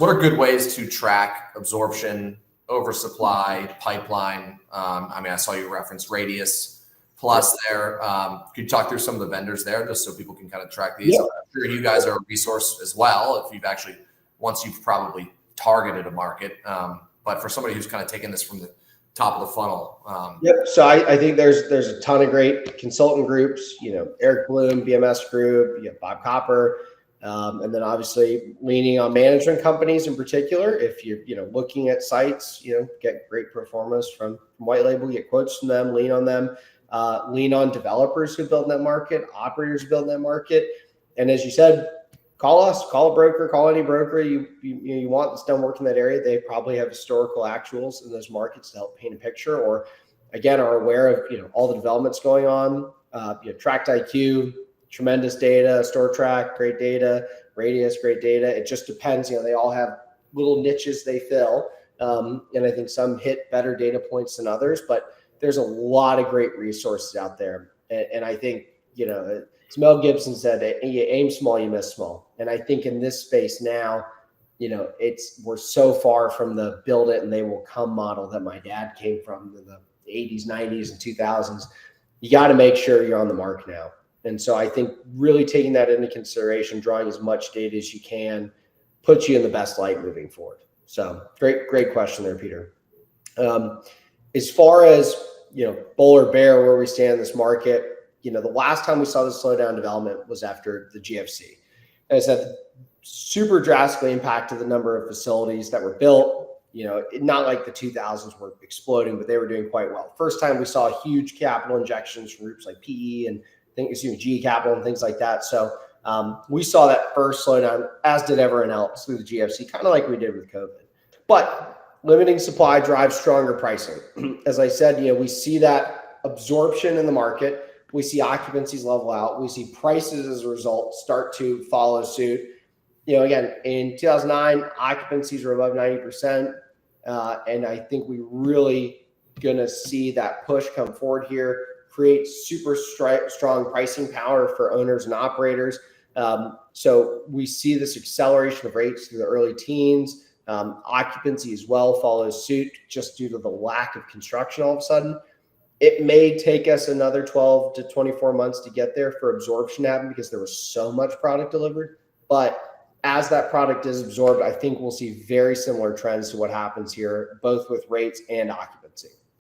What are good ways to track absorption, oversupply, pipeline? I mean, I saw you reference Radius Plus there. Could you talk through some of the vendors there just so people can kind of track these? Yeah. I'm sure you guys are a resource as well if you've actually, once you've probably targeted a market. But for somebody who's kind of taking this from the top of the funnel. Yep. So I think there's a ton of great consultant groups, Eric Bloom, BMS Group, Bob Copper, and then obviously leaning on management companies in particular. If you're, looking at sites, get great performance from white label, get quotes from them, lean on them, lean on developers who build in that market, operators who build in that market. And as you said, call us, call a broker, call any broker you want that's done work in that area. They probably have historical actuals in those markets to help paint a picture, or again, are aware of, all the developments going on. TrackIQ, tremendous data, StorTrack, great data, Radius, great data. It just depends, they all have little niches they fill. And I think some hit better data points than others, but there's a lot of great resources out there. And I think, as Mel Gibson said, you aim small, you miss small. And I think in this space now, we're so far from the build it and they will come model that my dad came from in the 80s, 90s, and 2000s. You got to make sure you're on the mark now. And so I think really taking that into consideration, drawing as much data as you can, puts you in the best light moving forward. So great question there, Peter. As far as, bull or bear, where we stand in this market, the last time we saw the slowdown development was after the GFC. And I said, super drastically impacted the number of facilities that were built. Not like the 2000s were exploding, but they were doing quite well. First time we saw huge capital injections from groups like PE and GE Capital and things like that. So we saw that first slowdown, as did everyone else through the GFC, kind of like we did with COVID. But limiting supply drives stronger pricing. As I said, we see that absorption in the market. We see occupancies level out. We see prices as a result start to follow suit. Again, in 2009, occupancies were above 90%. And I think we really going to see that push come forward here, create super strong pricing power for owners and operators. So we see this acceleration of rates through the early teens. Occupancy as well follows suit just due to the lack of construction all of a sudden. It may take us another 12 to 24 months to get there for absorption to happen because there was so much product delivered. But as that product is absorbed, I think we'll see very similar trends to what happens here, both with rates and occupancy.